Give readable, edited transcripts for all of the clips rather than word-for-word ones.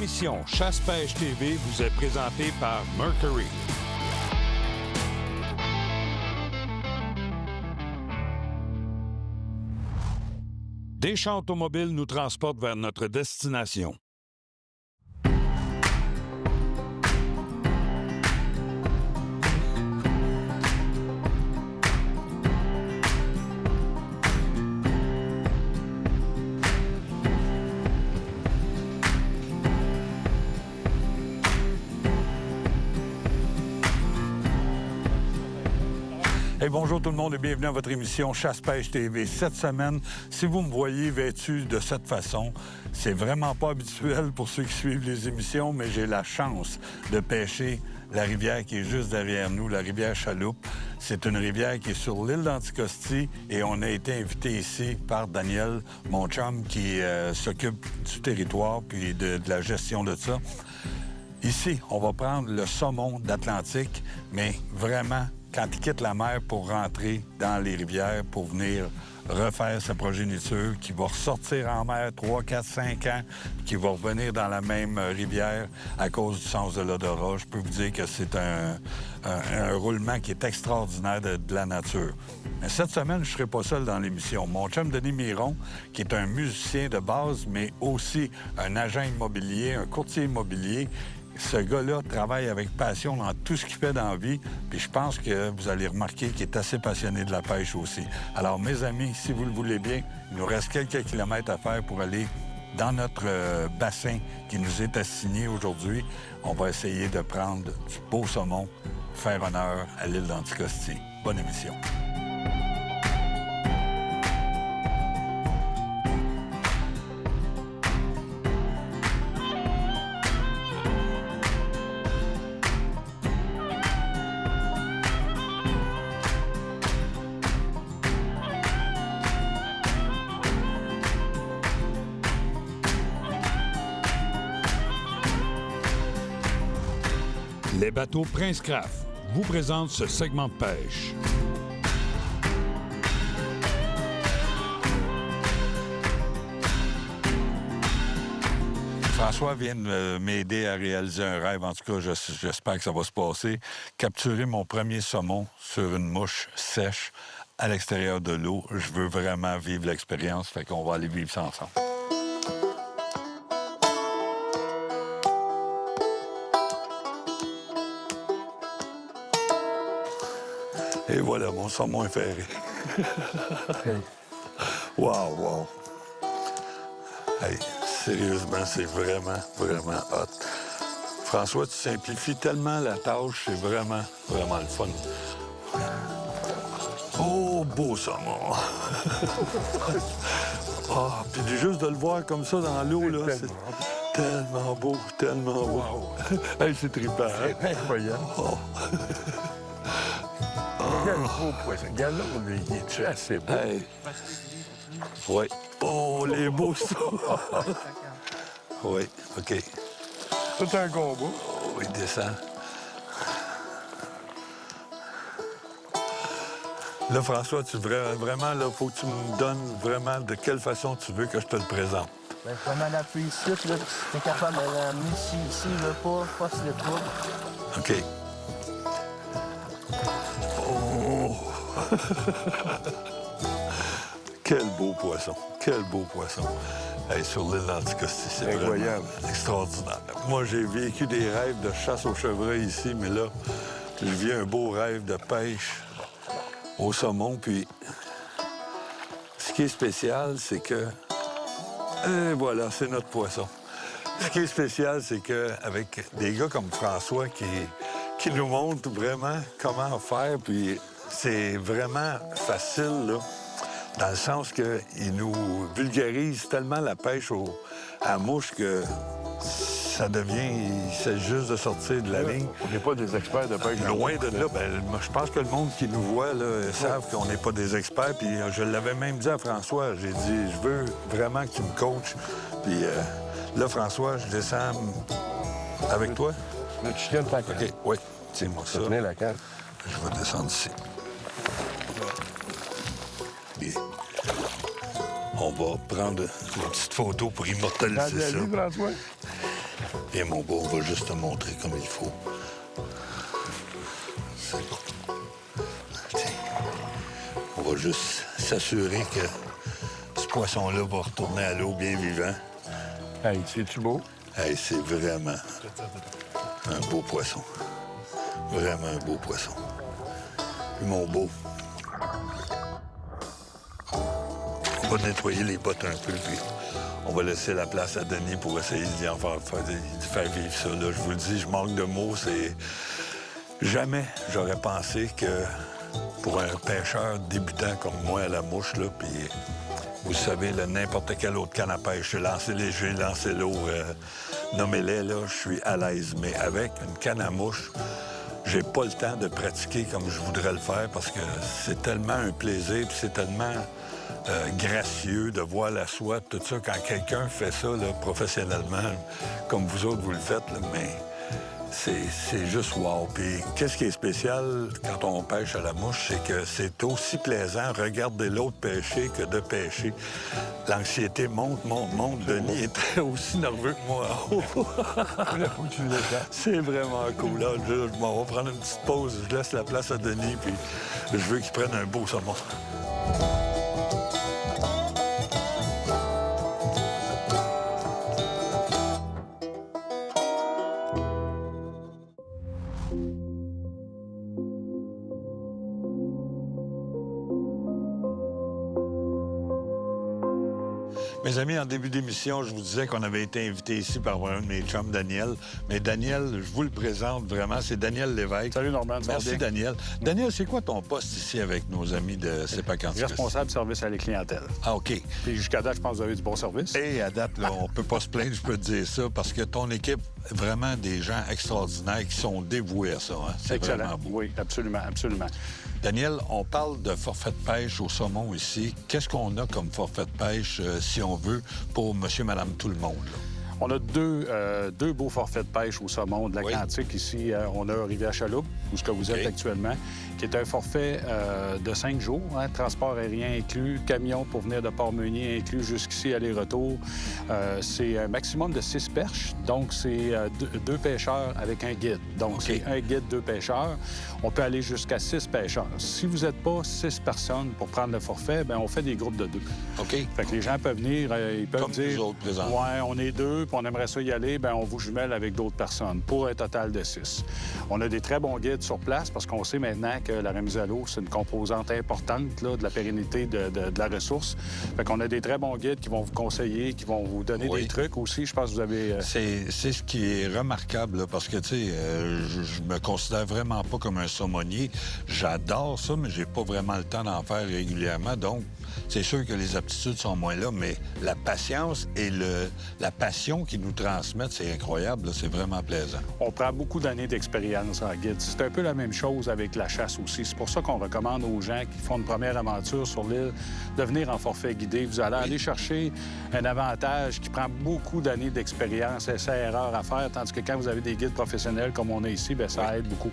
L'émission Chasse-Pêche TV vous est présentée par Mercury. Deschamps Automobile nous transporte vers notre destination. Hey, bonjour tout le monde et bienvenue à votre émission Chasse-Pêche TV. Cette semaine, si vous me voyez vêtu de cette façon, c'est vraiment pas habituel pour ceux qui suivent les émissions, mais j'ai la chance de pêcher la rivière qui est juste derrière nous, la rivière Chaloupe. C'est une rivière qui est sur l'île d'Anticosti et on a été invité ici par Daniel, mon chum, qui s'occupe du territoire puis de la gestion de ça. Ici, on va prendre le saumon d'Atlantique, mais vraiment quand il quitte la mer pour rentrer dans les rivières, pour venir refaire sa progéniture, qui va ressortir en mer 3, 4, 5 ans, qui va revenir dans la même rivière à cause du sens de l'odorat. Je peux vous dire que c'est un roulement qui est extraordinaire de la nature. Mais cette semaine, je ne serai pas seul dans l'émission. Mon chum Denis Miron, qui est un musicien de base, mais aussi un agent immobilier, un courtier immobilier, ce gars-là travaille avec passion dans tout ce qu'il fait dans la vie, puis je pense que vous allez remarquer qu'il est assez passionné de la pêche aussi. Alors, mes amis, si vous le voulez bien, il nous reste quelques kilomètres à faire pour aller dans notre bassin qui nous est assigné aujourd'hui. On va essayer de prendre du beau saumon, faire honneur à l'île d'Anticosti. Bonne émission. Les bateaux Prince Craft vous présentent ce segment de pêche. François vient de m'aider à réaliser un rêve. En tout cas, j'espère que ça va se passer. Capturer mon premier saumon sur une mouche sèche à l'extérieur de l'eau. Je veux vraiment vivre l'expérience, fait qu'on va aller vivre ça ensemble. Et voilà, mon saumon est ferré. Wow, wow. Hey, sérieusement, c'est vraiment, vraiment hot. François, tu simplifies tellement la tâche, c'est vraiment, vraiment le fun. Oh, beau saumon! Ah, puis juste de le voir comme ça dans l'eau, là, c'est tellement beau, tellement beau. Wow. Hey, c'est trippant, hein? C'est incroyable. Oh. Quel beau poisson. Regarde là, il est assez beau. Hey. Oui. Oh, les beaux saumons! Oui, OK. C'est un combat. Oh, il descend. Là, François, vraiment, là, faut que tu me donnes vraiment de quelle façon tu veux que je te le présente. Ben, vraiment l'appui ici, là, si t'es capable de l'amener ici, là, pas sur le trou. OK. Oh! Quel beau poisson! Quel beau poisson! Hey, sur l'île d'Anticosti, c'est incroyable. Vraiment extraordinaire. Moi, j'ai vécu des rêves de chasse au chevreuil ici, mais là, je vis un beau rêve de pêche au saumon. Puis, ce qui est spécial, c'est que... Et voilà, c'est notre poisson. Ce qui est spécial, c'est qu'avec des gars comme François qui nous montrent vraiment comment faire, puis c'est vraiment facile, là, dans le sens qu'il nous vulgarise tellement la pêche à la mouche que ça devient... C'est juste de sortir de la ligne. On n'est pas des experts de pêche. Loin de là, ben, je pense que le monde qui nous voit là, savent qu'on n'est pas des experts. Puis je l'avais même dit à François, j'ai dit, je veux vraiment que tu me coaches. Puis là, François, je descends avec toi. Mais tu tiens ta canne. OK, oui, tiens-moi ça. Tenez la canne. Je vais descendre ici. Bien. On va prendre une petite photo pour immortaliser ça. François? Viens, mon beau, on va juste te montrer comme il faut. C'est bon. Tiens. On va juste s'assurer que ce poisson-là va retourner à l'eau bien vivant. Hey, c'est-tu beau? Hey, c'est vraiment un beau poisson. Vraiment un beau poisson. Puis, mon beau, on va nettoyer les bottes un peu, puis on va laisser la place à Denis pour essayer d'y en faire vivre ça. Là. Je vous le dis, je manque de mots. C'est jamais j'aurais pensé que pour un pêcheur débutant comme moi à la mouche, là, puis vous savez, là, n'importe quel autre canne à pêche, lancer léger, lancer l'eau, nommez-les, là, je suis à l'aise. Mais avec une canne à mouche, j'ai pas le temps de pratiquer comme je voudrais le faire parce que c'est tellement un plaisir, puis c'est tellement gracieux de voir la soie, tout ça. Quand quelqu'un fait ça là, professionnellement, comme vous autres, vous le faites, là, mais c'est juste wow. Puis qu'est-ce qui est spécial quand on pêche à la mouche, c'est que c'est aussi plaisant regarder l'autre pêcher que de pêcher. L'anxiété monte, monte, monte. Denis est aussi nerveux que moi. C'est vraiment cool. Là, je m'en vais prendre une petite pause. Je laisse la place à Denis, puis je veux qu'il prenne un beau saumon. Mes amis, en début d'émission, je vous disais qu'on avait été invité ici par un de mes chums, Daniel. Mais Daniel, je vous le présente vraiment, c'est Daniel Lévesque. Salut Normand, merci Daniel. Daniel, c'est quoi ton poste ici avec nos amis de CEPAC Antiquus? Responsable service à la clientèle. Ah, OK. Puis jusqu'à date, je pense que vous avez du bon service. Et à date, là, on peut pas se plaindre, je peux te dire ça, parce que ton équipe, vraiment des gens extraordinaires qui sont dévoués à ça. Hein? C'est excellent. Vraiment beau. Oui, absolument, absolument. Daniel, on parle de forfait de pêche au saumon ici. Qu'est-ce qu'on a comme forfait de pêche, si on veut, pour monsieur, madame, tout le monde? Là? On a deux beaux forfaits de pêche au saumon de l'Atlantique. Ici, on a Rivière-Chaloupe, où ce que vous êtes actuellement, qui est un forfait de 5 jours, hein, transport aérien inclus, camion pour venir de Port-Meunier inclus jusqu'ici, aller-retour. C'est un maximum de 6 perches, donc c'est 2 pêcheurs avec un guide. Donc, c'est un guide, 2 pêcheurs. On peut aller jusqu'à 6 pêcheurs. Si vous n'êtes pas 6 personnes pour prendre le forfait, bien, on fait des groupes de 2. OK. Fait que les gens peuvent venir, ils peuvent comme dire... nous autres, présents. Ouais, on est 2, puis on aimerait ça y aller, bien, on vous jumelle avec d'autres personnes pour un total de 6. On a des très bons guides sur place parce qu'on sait maintenant que la remise à l'eau, c'est une composante importante là, de la pérennité de la ressource. Fait qu'on a des très bons guides qui vont vous conseiller, qui vont vous donner des trucs aussi. Je pense que vous avez... C'est ce qui est remarquable, là, parce que, tu sais, je me considère vraiment pas comme un saumonier. J'adore ça, mais j'ai pas vraiment le temps d'en faire régulièrement. Donc, c'est sûr que les aptitudes sont moins là, mais la patience et la passion qu'ils nous transmettent, c'est incroyable. Là, c'est vraiment plaisant. On prend beaucoup d'années d'expérience en guide. C'est un peu la même chose avec la chasse aussi. C'est pour ça qu'on recommande aux gens qui font une première aventure sur l'île de venir en forfait guidé. Vous allez aller chercher un avantage qui prend beaucoup d'années d'expérience, essai-erreur à faire, tandis que quand vous avez des guides professionnels comme on a ici, bien, ça aide beaucoup.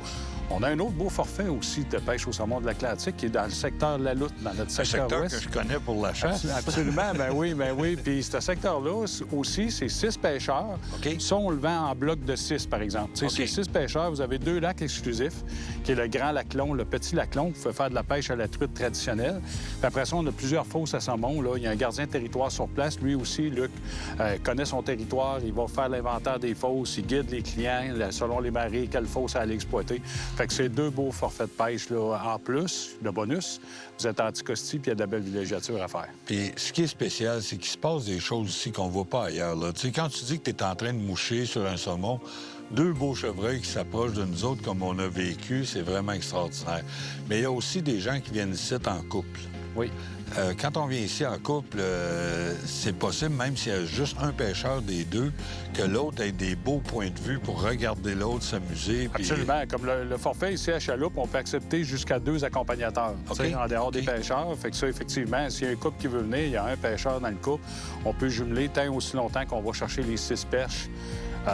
On a un autre beau forfait aussi de pêche au saumon de l'Atlantique qui est dans le secteur de la Loute, dans notre secteur ouest. Que je connais pour la chasse. Absolument, ben oui. Puis ce secteur-là aussi, c'est 6 pêcheurs. Ça, on le vend en bloc de 6, par exemple. C'est 6 pêcheurs, vous avez 2 lacs exclusifs, qui est le Grand Lac-Long, le Petit Lac-Long. Vous pouvez faire de la pêche à la truite traditionnelle. Puis après ça, on a plusieurs fosses à saumon. Là. Il y a un gardien de territoire sur place. Lui aussi, Luc, connaît son territoire. Il va faire l'inventaire des fosses. Il guide les clients selon les marées, quelle fosse à aller exploiter. Fait que c'est 2 beaux forfaits de pêche là, en plus, de bonus. Vous êtes Anticosti, puis il y a de la belle villégiature à faire. Puis ce qui est spécial, c'est qu'il se passe des choses ici qu'on ne voit pas ailleurs. Là. Tu sais, quand tu dis que tu es en train de moucher sur un saumon, 2 beaux chevreuils qui s'approchent de nous autres comme on a vécu, c'est vraiment extraordinaire. Mais il y a aussi des gens qui viennent ici en couple. Oui. Quand on vient ici en couple, c'est possible, même s'il y a juste un pêcheur des 2, que l'autre ait des beaux points de vue pour regarder l'autre s'amuser. Puis... Absolument. Comme le forfait ici à Chaloupe, on peut accepter jusqu'à 2 accompagnateurs en dehors des pêcheurs. Fait que ça, effectivement, s'il y a un couple qui veut venir, il y a un pêcheur dans le couple, on peut jumeler tant aussi longtemps qu'on va chercher les 6 perches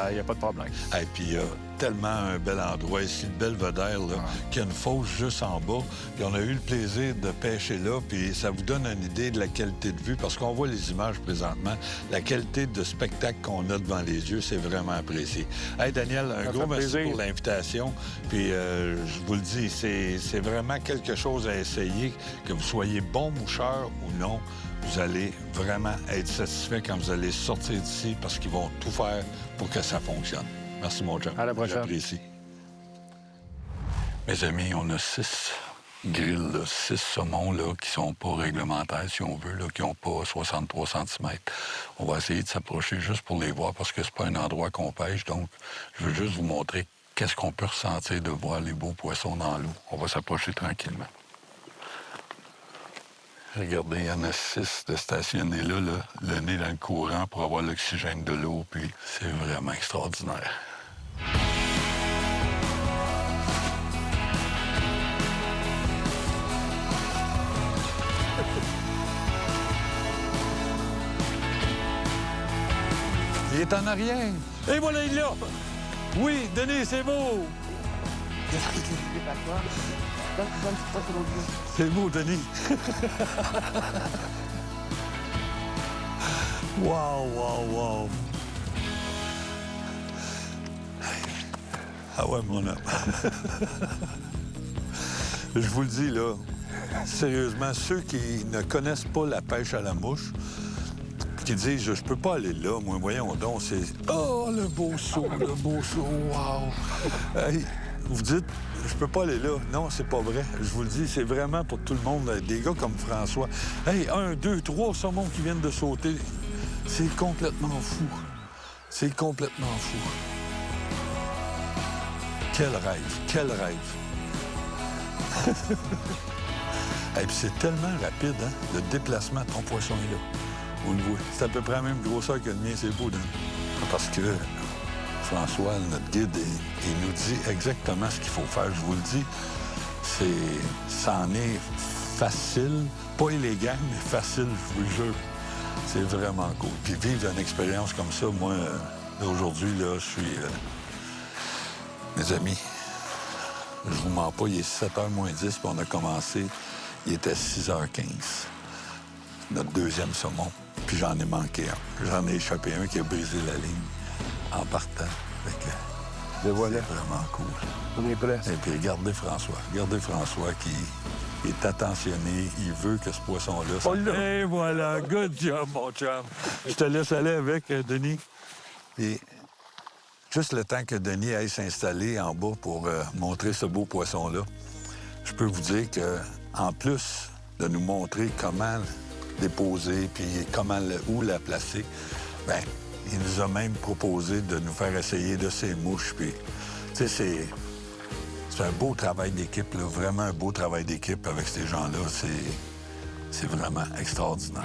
Il n'y a pas de problème. Et puis, il y a tellement un bel endroit ici, le Belvedere, là, qui a une fosse juste en bas. Puis on a eu le plaisir de pêcher là, puis ça vous donne une idée de la qualité de vue, parce qu'on voit les images présentement. La qualité de spectacle qu'on a devant les yeux, c'est vraiment apprécié. Hey, Daniel, un gros merci pour l'invitation. Puis, je vous le dis, c'est vraiment quelque chose à essayer, que vous soyez bon moucheur ou non. Vous allez vraiment être satisfait quand vous allez sortir d'ici parce qu'ils vont tout faire pour que ça fonctionne. Merci, mon chum. À la prochaine. J'apprécie. Mes amis, on a 6 grilles, 6 saumons là, qui sont pas réglementaires, si on veut, là, qui n'ont pas 63 cm. On va essayer de s'approcher juste pour les voir parce que c'est pas un endroit qu'on pêche. Donc, je veux juste vous montrer qu'est-ce qu'on peut ressentir de voir les beaux poissons dans l'eau. On va s'approcher tranquillement. Regardez, il y en a 6 de stationnés là, le nez dans le courant pour avoir l'oxygène de l'eau, puis c'est vraiment extraordinaire. Il est en arrière. Et voilà, il est là. Oui, Denis, c'est beau. C'est beau, Denis. Wow, wow, wow. Ah ouais, mon homme. Je vous le dis, là, sérieusement, ceux qui ne connaissent pas la pêche à la mouche, qui disent « je peux pas aller là, moi, voyons donc, c'est... Oh, le beau saut, wow! » Hey, vous dites « je peux pas aller là ». Non, c'est pas vrai. Je vous le dis, c'est vraiment pour tout le monde. Des gars comme François. Hey, 1, 2, 3 saumons qui viennent de sauter. C'est complètement fou. C'est complètement fou. Quel rêve, quel rêve. Et puis c'est tellement rapide, hein? Le déplacement de ton poisson est là. Vous le voyez. C'est à peu près la même grosseur que le mien, c'est beau, Dan. Parce que François, notre guide, il nous dit exactement ce qu'il faut faire. Je vous le dis, ça en est facile, pas élégant, mais facile, je vous le jure. C'est vraiment cool. Puis vivre une expérience comme ça, moi, aujourd'hui, là, je suis... Mes amis, je vous mens pas, il est 7h moins 10, puis on a commencé, il était 6h15. Notre deuxième saumon. Puis j'en ai manqué un. J'en ai échappé un qui a brisé la ligne en partant. Fait que le voilà. C'est vraiment cool. On est prêt. Et puis regardez François. Regardez François qui est attentionné. Il veut que ce poisson-là... Et voilà! Good job, mon chum! Je te laisse aller avec, Denis. Et juste le temps que Denis aille s'installer en bas pour montrer ce beau poisson-là, je peux vous dire qu'en plus de nous montrer comment déposer, puis où la placer, bien, il nous a même proposé de nous faire essayer de ces mouches. Puis, tu sais, c'est un beau travail d'équipe, là, vraiment un beau travail d'équipe avec ces gens-là. C'est vraiment extraordinaire.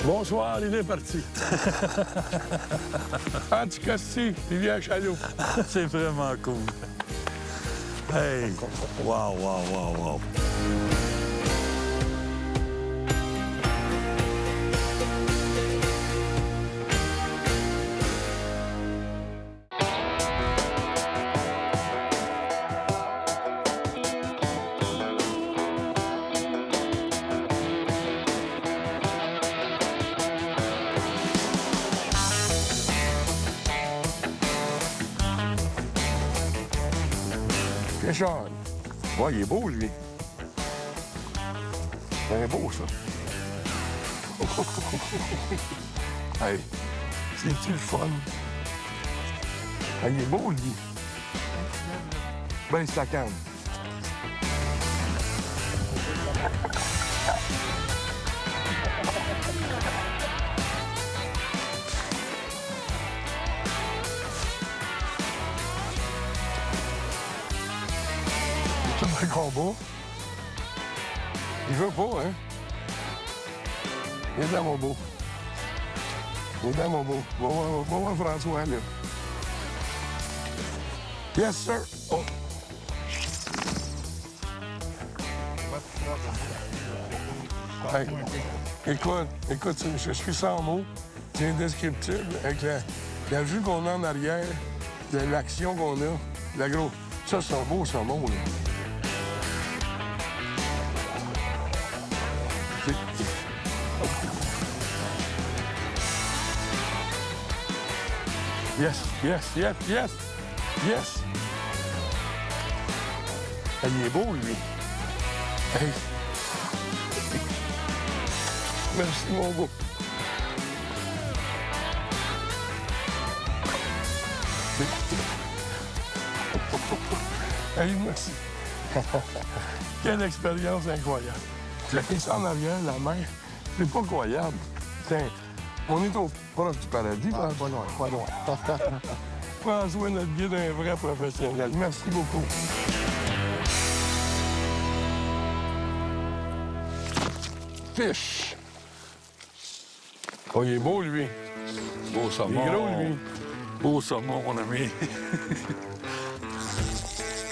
Bonsoir, il est parti. Anticosti, rivière Chalot. C'est vraiment cool. Hey! Wow, wow, wow, wow. Richard. Ouais, il est beau, lui. C'est beau, ça. Hey, c'est-tu le fun? Hey, il est beau, lui. Ben, ça calme. C'est un combat. Il veut pas, hein? Il est dans mon beau. Il est dans mon beau. Va voir François, là. Yes, sir. Oh. Hey, écoute, je suis sans mots. C'est indescriptible avec la vue qu'on a en arrière, l'action qu'on a. La gros, ça, c'est un beau saumon, là. Yes, yes, yes, yes, yes. Il est beau, lui. Hey. Merci, mon beau. Hey, merci. Quelle expérience incroyable. J'ai ça en arrière, la mer, c'est pas croyable. Tiens, on est au proche du paradis, pas loin, pas loin. François, notre guide, un vrai professionnel. Merci beaucoup. Fish. Oh, il est beau, lui. Beau Il saumon. est gros, lui. Beau saumon, mon ami.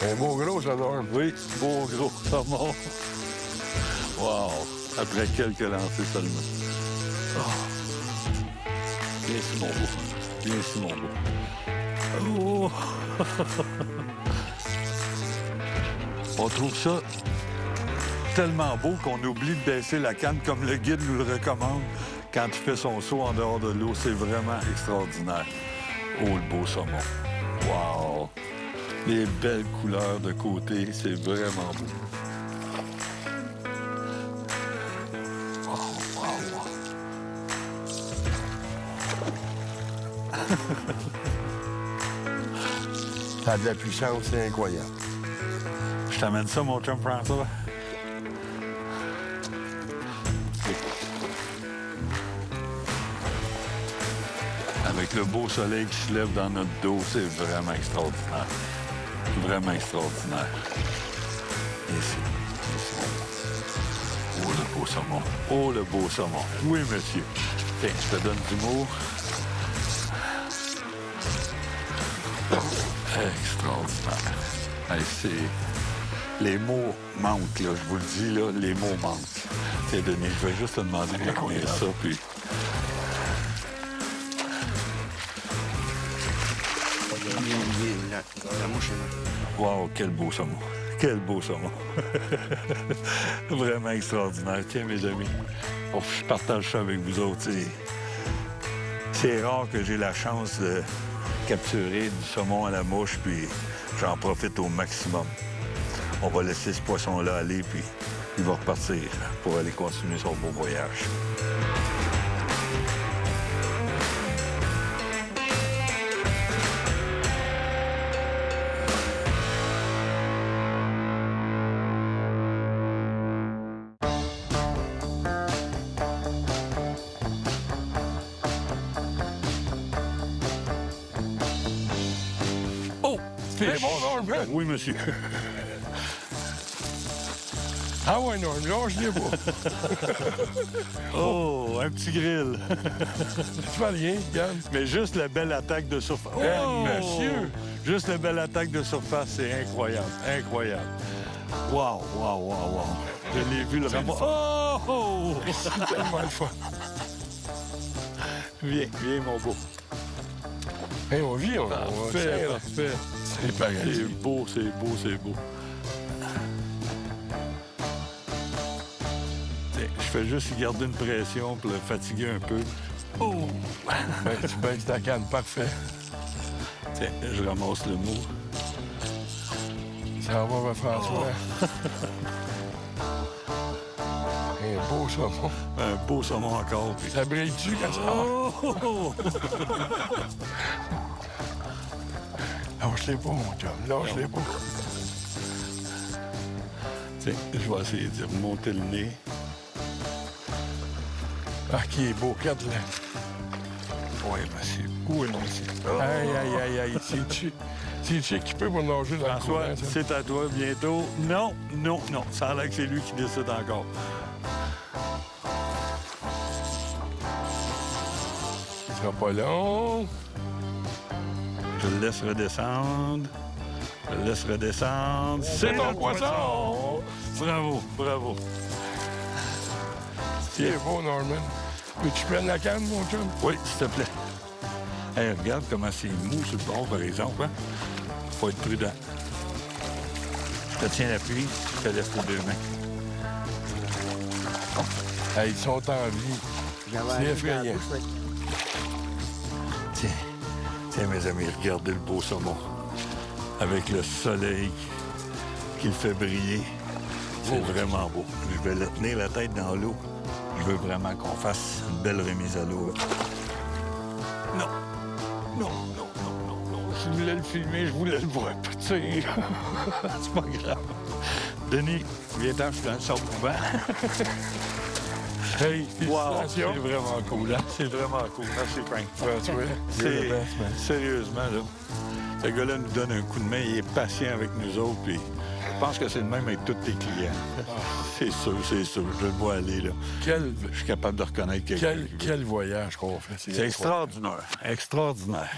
Un beau gros, ça Norm. Oui, beau gros saumon. Wow! Après quelques lancers seulement. Oh. Bien ici, mon beau. Bien ici, mon beau. Oh! On trouve ça tellement beau qu'on oublie de baisser la canne comme le guide nous le recommande quand il fait son saut en dehors de l'eau. C'est vraiment extraordinaire. Oh, le beau saumon. Wow! Les belles couleurs de côté, c'est vraiment beau. Wow, wow, Ça a de la puissance, c'est incroyable. Je t'amène ça, mon chum François. Avec le beau soleil qui se lève dans notre dos, c'est vraiment extraordinaire. Vraiment extraordinaire. Ici. Oh, le beau saumon. Oh, le beau saumon. Oui, monsieur. Tiens, je te donne du mot. Extraordinaire. Hey, les mots manquent, là. Je vous le dis, là, les mots manquent. Tiens, Denis, je vais juste te demander de combien ça, puis... La mouche est là. Wow, quel beau saumon. Quel beau saumon. Vraiment extraordinaire. Tiens, mes amis, je partage ça avec vous autres. C'est rare que j'ai la chance de capturer du saumon à la mouche, puis j'en profite au maximum. On va laisser ce poisson-là aller, puis il va repartir pour aller continuer son beau voyage. Oh! C'est bon, Norm, hein? Oui, monsieur. Ah ouais, Norm, lâche-les pas. Oh, un petit grill. Tu fais rien, regarde. Mais juste la belle attaque de surface. Oh, monsieur! Juste la belle attaque de surface, c'est incroyable. Incroyable. Wow, wow, wow, wow. Je l'ai vu le ramasser. Oh! C'est tellement le fun. Viens, viens, mon beau. Hey, on vit, on Parfait, tient, là. parfait. C'est pareil. C'est beau, c'est beau, c'est beau. Tiens, je fais juste y garder une pression pour le fatiguer un peu. Oh! Ben, tu baisses ta canne, parfait. Tiens, je ramasse le mot. Ça va, vers François. Un beau saumon. Un beau saumon encore. Puis... Ça brille-tu quand ça... Oh! Lâche-les pas, mon chum. Lâche-les pas. Tiens, je vais essayer de remonter le nez. Ah, qui est beau, regarde là. Oui, monsieur. Oui, merci. Aïe, aïe, aïe, aïe. C'est équipé pour nager dans le François, courant, ça. c'est à toi bientôt. Non, non, non. Ça a l'air que c'est lui qui décide encore. Ce sera pas long. Je le laisse redescendre. Je le laisse redescendre. C'est ton poisson! Bravo, bravo. Il est beau, Norman. Veux-tu prendre la canne, mon chum? Oui, s'il te plaît. Hey, regarde comment c'est mou sur le bord, par exemple. Hein? Faut être prudent. Je te tiens l'appui, je te laisse tes 2 mains. Hey, ils sont en vie. C'est effrayant. Tiens, mes amis, regardez le beau saumon. Avec le soleil qui le fait briller. C'est vraiment beau. Je vais le tenir la tête dans l'eau. Je veux vraiment qu'on fasse une belle remise à l'eau. Non. Non. Je voulais le filmer, je voulais le voir petit. C'est pas grave. Denis, viens-t'en, je te le sors pour Hey, Wow, félicitations. c'est vraiment cool. Hein? C'est vraiment cool. Merci, Frank. Ouais, tu vois, you're the best, man. Sérieusement, là, ce gars-là nous donne un coup de main, il est patient avec nous autres, puis je pense que c'est le même avec tous tes clients. C'est sûr, je le vois aller, là. Je suis capable de reconnaître quelqu'un. Quel voyage qu'on fait. C'est extraordinaire, extraordinaire.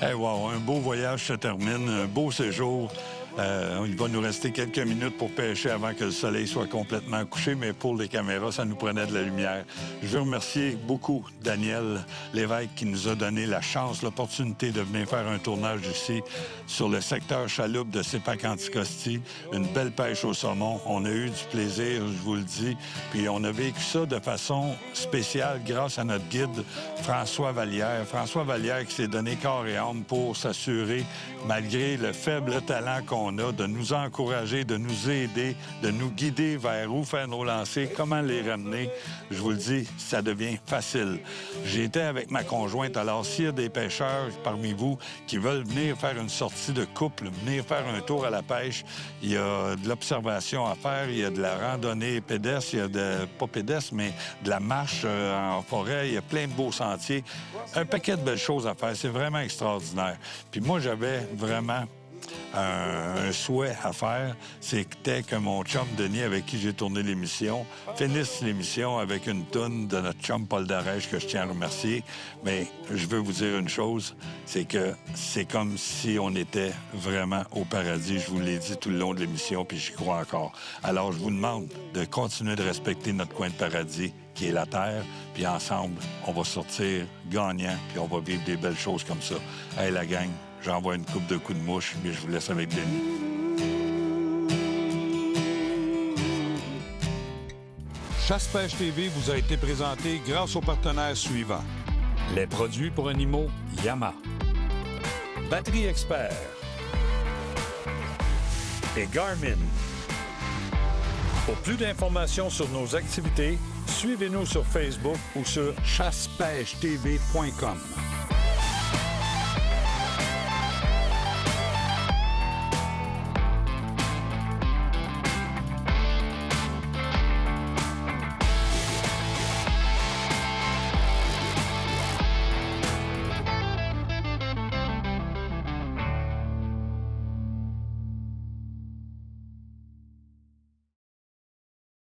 Hey, wow, un beau voyage se termine, un beau séjour. Il va nous rester quelques minutes pour pêcher avant que le soleil soit complètement couché, mais pour les caméras, ça nous prenait de la lumière. Je veux remercier beaucoup Daniel Lévesque qui nous a donné la chance, l'opportunité de venir faire un tournage ici sur le secteur chaloupe de Sépac-Anticosti. Une belle pêche au saumon. On a eu du plaisir, je vous le dis. Puis on a vécu ça de façon spéciale grâce à notre guide François Vallière. François Vallière qui s'est donné corps et âme pour s'assurer, malgré le faible talent qu'on a, de nous encourager, de nous aider, de nous guider vers où faire nos lancers, comment les ramener. Je vous le dis, ça devient facile. J'étais avec ma conjointe, alors s'il y a des pêcheurs parmi vous qui veulent venir faire une sortie de couple, venir faire un tour à la pêche, il y a de l'observation à faire, il y a de la randonnée pédestre, il y a pas pédestre, mais de la marche en forêt, il y a plein de beaux sentiers. Un paquet de belles choses à faire, c'est vraiment extraordinaire. Puis moi, j'avais vraiment un souhait à faire, c'était que mon chum Denis, avec qui j'ai tourné l'émission, finisse l'émission avec une toune de notre chum Paul Darèche, que je tiens à remercier. Mais je veux vous dire une chose, c'est que c'est comme si on était vraiment au paradis. Je vous l'ai dit tout le long de l'émission, puis j'y crois encore. Alors, je vous demande de continuer de respecter notre coin de paradis, qui est la Terre, puis ensemble, on va sortir gagnant, puis on va vivre des belles choses comme ça. Hey, la gang, j'envoie une coupe de coups de mouche, mais je vous laisse avec Denis. Chasse-Pêche TV vous a été présenté grâce aux partenaires suivants. Les produits pour animaux Yamaha. Batterie Expert. Et Garmin. Pour plus d'informations sur nos activités, suivez-nous sur Facebook ou sur chassepêchetv.com.